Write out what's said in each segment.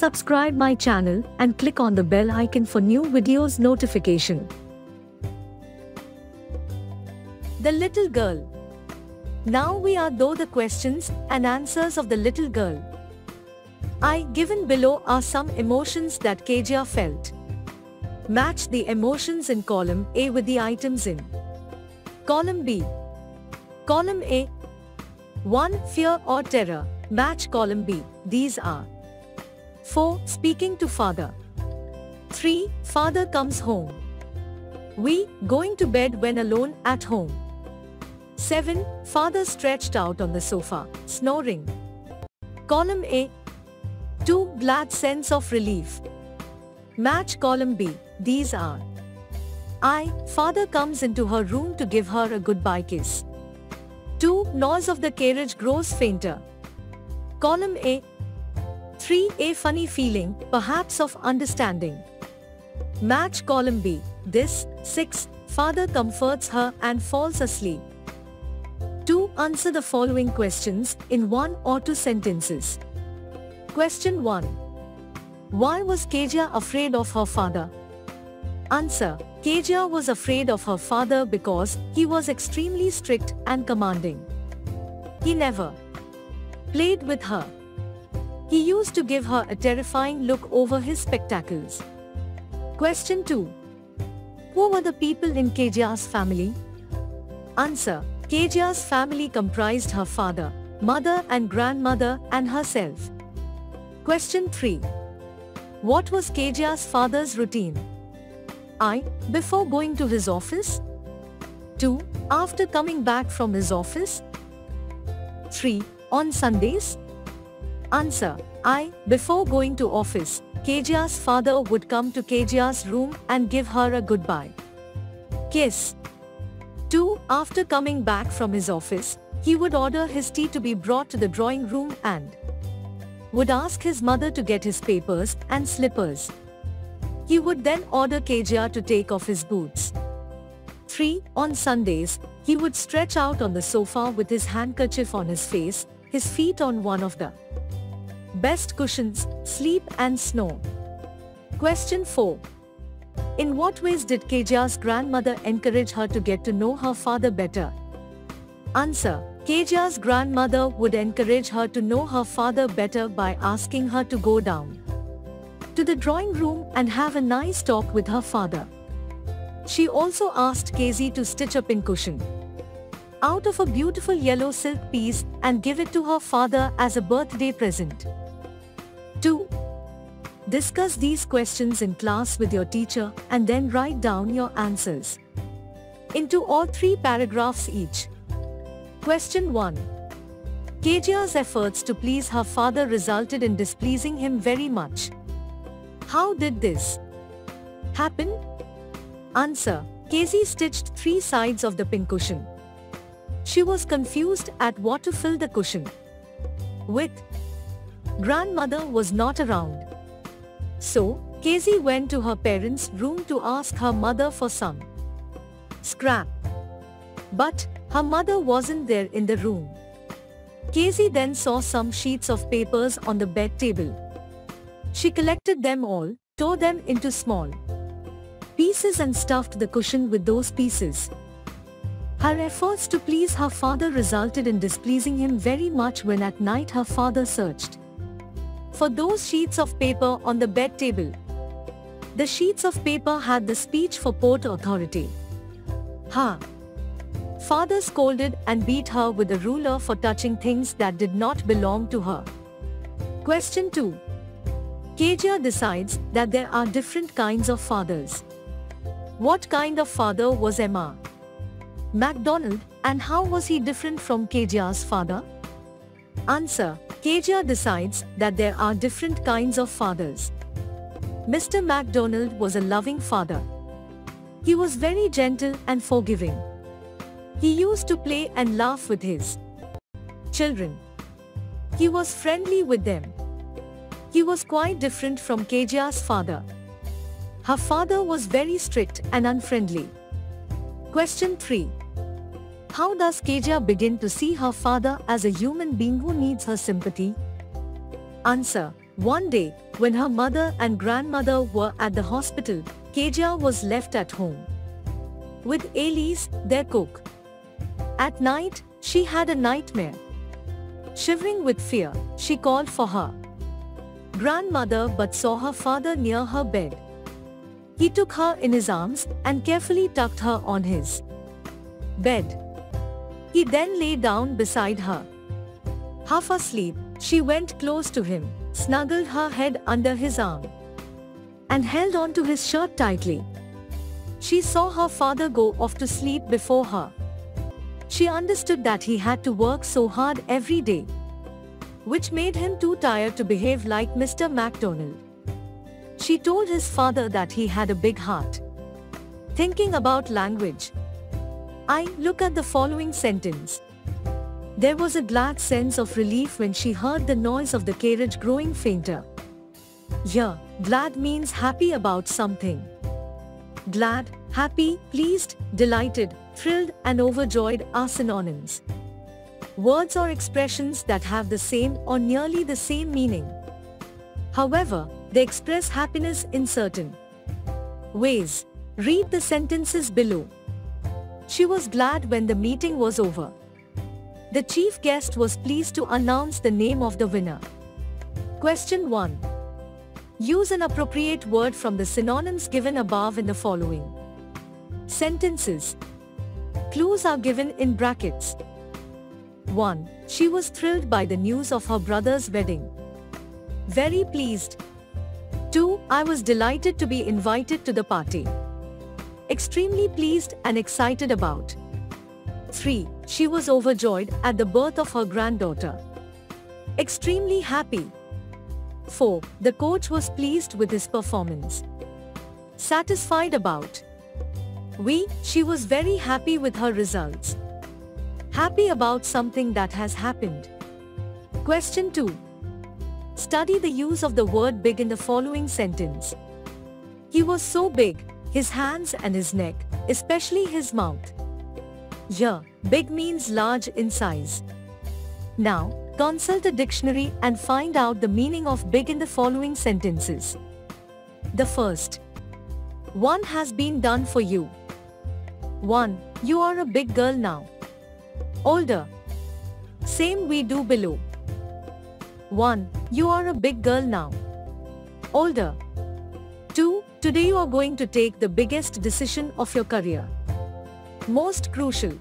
subscribe my channel and click on the bell icon for new videos notification. The little girl. Now we are through the questions and answers of the little girl. Given below are some emotions that Kezia felt. Match the emotions in column A with the items in column B. Column A. 1. Fear or terror. Match column B. These are 4. Speaking to father. 3. Father comes home. We. Going to bed when alone at home. 7. Father stretched out on the sofa, snoring. Column A. 2. Glad sense of relief. Match column B. These are Father comes into her room to give her a goodbye kiss. 2. Noise of the carriage grows fainter. Column A. 3. A funny feeling, perhaps of understanding. Match column B. This. 6. Father comforts her and falls asleep. 2. Answer the following questions in 1 or 2 sentences. Question 1. Why was Kezia afraid of her father? Answer. Kezia was afraid of her father because he was extremely strict and commanding. He never played with her. He used to give her a terrifying look over his spectacles. Question 2. Who were the people in Kezia's family? Answer. Kezia's family comprised her father, mother and grandmother and herself. Question 3. What was Kezia's father's routine? Before going to his office. 2. After coming back from his office. 3. On Sundays. Answer. Before going to office, Kezia's father would come to Kezia's room and give her a goodbye kiss. 2. After coming back from his office, he would order his tea to be brought to the drawing room and would ask his mother to get his papers and slippers. He would then order Kezia to take off his boots. 3. On Sundays, he would stretch out on the sofa with his handkerchief on his face, his feet on one of the best cushions, sleep and snore. Question 4. In what ways did Kezia's grandmother encourage her to get to know her father better? Answer. Kezia's grandmother would encourage her to know her father better by asking her to go down to the drawing room and have a nice talk with her father. She also asked Kezia to stitch a pincushion out of a beautiful yellow silk piece and give it to her father as a birthday present. 2. Discuss these questions in class with your teacher and then write down your answers in 2 or 3 paragraphs each. Question 1. Kezia's efforts to please her father resulted in displeasing him very much. How did this happen? Answer. Kezia stitched 3 sides of the pincushion. She was confused at what to fill the cushion with. Grandmother was not around. So, Kezia went to her parents' room to ask her mother for some scrap. But her mother wasn't there in the room. Kezia then saw some sheets of papers on the bed table. She collected them all, tore them into small pieces and stuffed the cushion with those pieces. Her efforts to please her father resulted in displeasing him very much when at night her father searched for those sheets of paper on the bed table. The sheets of paper had the speech for Port Authority. Her father scolded and beat her with a ruler for touching things that did not belong to her. Question 2. Kezia decides that there are different kinds of fathers. What kind of father was Emma MacDonald, and how was he different from Kezia's father? Answer. Kezia decides that there are different kinds of fathers. Mr. MacDonald was a loving father. He was very gentle and forgiving. He used to play and laugh with his children. He was friendly with them. He was quite different from Kezia's father. Her father was very strict and unfriendly. Question 3. How does Kezia begin to see her father as a human being who needs her sympathy? Answer. One day, when her mother and grandmother were at the hospital, Kezia was left at home with Elise, their cook. At night, she had a nightmare. Shivering with fear, she called for her grandmother but saw her father near her bed. He took her in his arms and carefully tucked her on his bed. He then lay down beside her. Half asleep, she went close to him, snuggled her head under his arm, and held on to his shirt tightly. She saw her father go off to sleep before her. She understood that he had to work so hard every day, which made him too tired to behave like Mr. MacDonald. She told his father that he had a big heart. Thinking about language, I look at the following sentence. There was a glad sense of relief when she heard the noise of the carriage growing fainter. Here, glad means happy about something. Glad, happy, pleased, delighted, thrilled, and overjoyed are synonyms. Words or expressions that have the same or nearly the same meaning. However, they express happiness in certain ways. Read the sentences below. She was glad when the meeting was over. The chief guest was pleased to announce the name of the winner. Question 1. Use an appropriate word from the synonyms given above in the following sentences. Clues are given in brackets. 1. She was thrilled by the news of her brother's wedding. Very pleased. 2. I was delighted to be invited to the party. Extremely pleased and excited about. 3. She was overjoyed at the birth of her granddaughter. Extremely happy. 4. The coach was pleased with his performance. Satisfied about. She was very happy with her results. Happy about something that has happened. Question 2. Study the use of the word big in the following sentence. He was so big, his hands and his neck, especially his mouth. Here, big means large in size. Now, consult a dictionary and find out the meaning of big in the following sentences. The first. One has been done for you. 1. You are a big girl now. Older. Same we do below. 1. You are a big girl now. Older. 2. Today you are going to take the biggest decision of your career. Most crucial.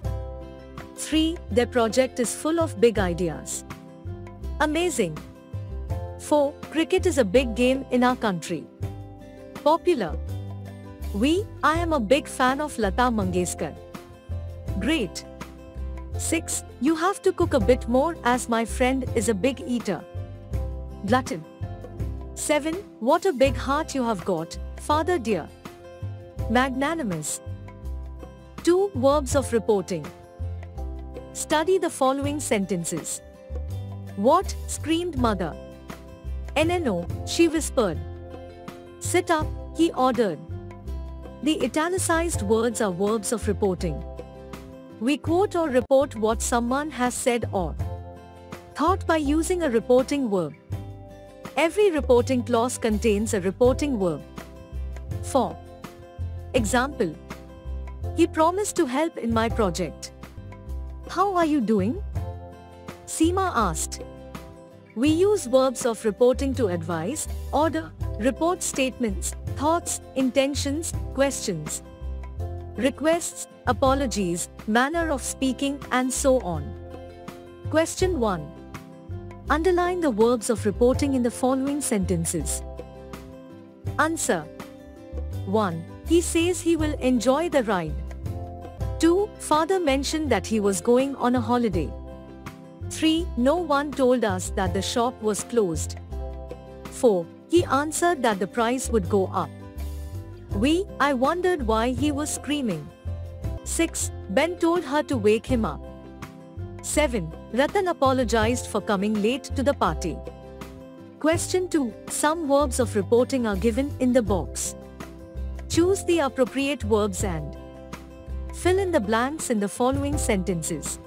3. Their project is full of big ideas. Amazing. 4. Cricket is a big game in our country. Popular. I am a big fan of Lata Mangeshkar. Great. 6. You have to cook a bit more as my friend is a big eater. Glutton. 7. What a big heart you have got, father dear. Magnanimous. 2. Verbs of reporting. Study the following sentences. What? Screamed mother. No, she whispered. Sit up, he ordered. The italicized words are verbs of reporting. We quote or report what someone has said or thought by using a reporting verb. Every reporting clause contains a reporting verb. For example, he promised to help in my project. How are you doing? Seema asked. We use verbs of reporting to advise, order, report statements, thoughts, intentions, questions, requests, apologies, manner of speaking, and so on. Question 1. Underline the verbs of reporting in the following sentences. Answer. 1. He says he will enjoy the ride. 2. Father mentioned that he was going on a holiday. 3. No one told us that the shop was closed. 4. He answered that the price would go up. I wondered why he was screaming. 6. Ben told her to wake him up. 7. Ratan apologized for coming late to the party. Question 2. Some verbs of reporting are given in the box. Choose the appropriate verbs and fill in the blanks in the following sentences.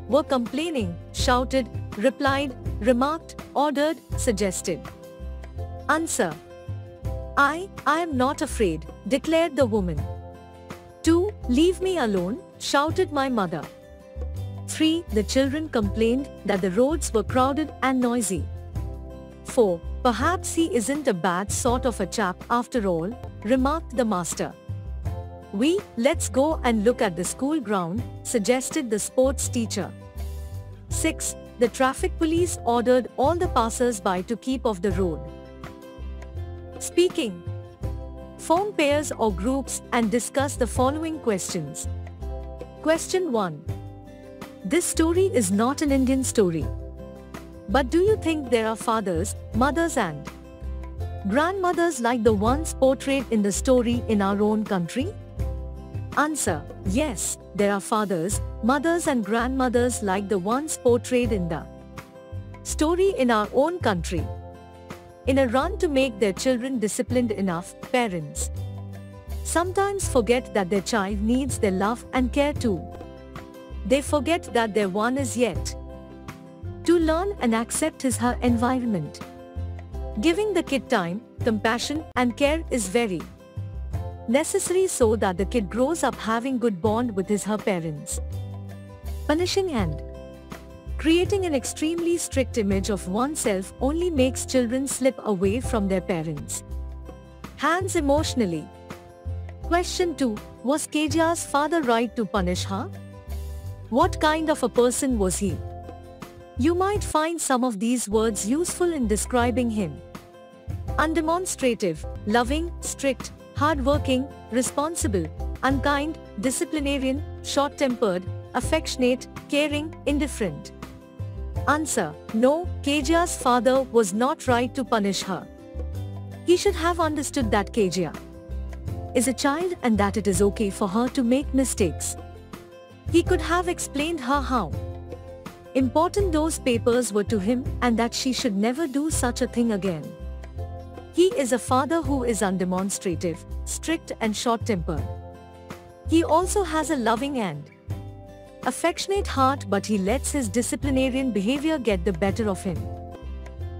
Were complaining, shouted, replied, remarked, ordered, suggested. Answer. I am not afraid, declared the woman. 2. Leave me alone, shouted my mother. 3. The children complained that the roads were crowded and noisy. 4. Perhaps he isn't a bad sort of a chap after all, remarked the master. Let's go and look at the school ground, suggested the sports teacher. 6. The traffic police ordered all the passers-by to keep off the road. Speaking. Form pairs or groups and discuss the following questions. Question 1. This story is not an Indian story. But do you think there are fathers, mothers and grandmothers like the ones portrayed in the story in our own country? Answer. Yes, there are fathers, mothers and grandmothers like the ones portrayed in the story in our own country. In a run to make their children disciplined enough, parents sometimes forget that their child needs their love and care too. They forget that their one is yet to learn and accept his/her environment. Giving the kid time, compassion and care is very necessary so that the kid grows up having good bond with his/her parents. Punishing and creating an extremely strict image of oneself only makes children slip away from their parents' hands emotionally. Question 2. Was Kejia's father right to punish her? What kind of a person was he? You might find some of these words useful in describing him. Undemonstrative, loving, strict, hardworking, responsible, unkind, disciplinarian, short-tempered, affectionate, caring, indifferent. Answer. No, Kejia's father was not right to punish her. He should have understood that Kejia is a child and that it is okay for her to make mistakes. He could have explained her how important those papers were to him and that she should never do such a thing again. He is a father who is undemonstrative, strict and short-tempered. He also has a loving and affectionate heart, but he lets his disciplinarian behavior get the better of him.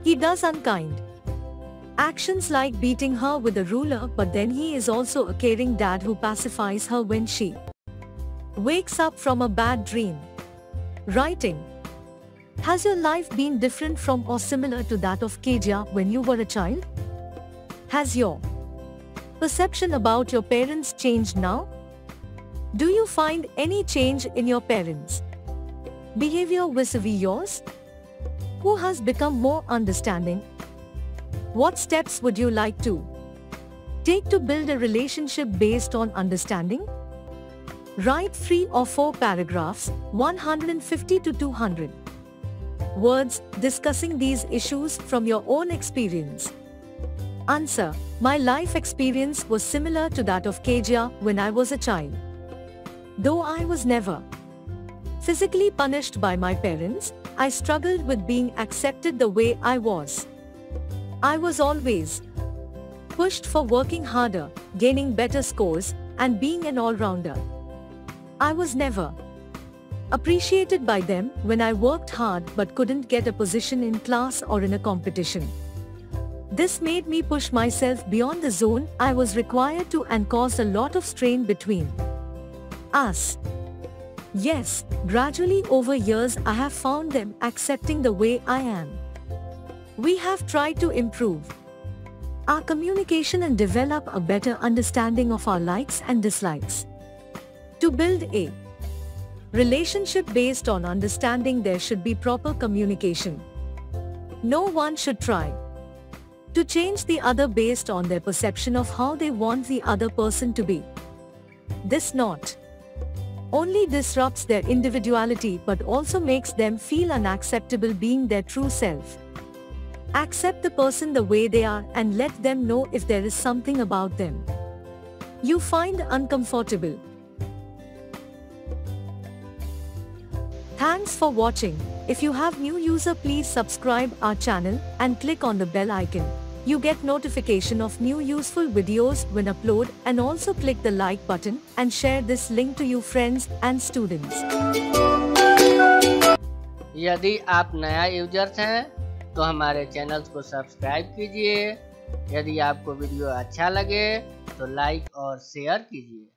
He does unkind actions like beating her with a ruler, but then he is also a caring dad who pacifies her when she wakes up from a bad dream. Writing. Has your life been different from or similar to that of Kejia when you were a child? Has your perception about your parents changed now? Do you find any change in your parents' behavior vis-a-vis yours? Who has become more understanding? What steps would you like to take to build a relationship based on understanding? Write 3 or 4 paragraphs, 150 to 200 words, discussing these issues from your own experience. Answer. My life experience was similar to that of Kejia when I was a child. Though I was never physically punished by my parents, I struggled with being accepted the way I was. I was always pushed for working harder, gaining better scores, and being an all-rounder. I was never appreciated by them when I worked hard but couldn't get a position in class or in a competition. This made me push myself beyond the zone I was required to and caused a lot of strain between us. Yes, gradually over years I have found them accepting the way I am. We have tried to improve our communication and develop a better understanding of our likes and dislikes. To build a relationship based on understanding, there should be proper communication. No one should try to change the other based on their perception of how they want the other person to be. This not only disrupts their individuality but also makes them feel unacceptable being their true self. Accept the person the way they are and let them know if there is something about them you find uncomfortable. Thanks for watching. If you have new user, please subscribe our channel and click on the bell icon. You get notification of new useful videos when upload, and also click the like button and share this link to your friends and students. यदि आप नया users हैं तो हमारे channel को subscribe कीजिए यदि आपको वीडियो अच्छा लगे तो लाइक और शेयर कीजिए।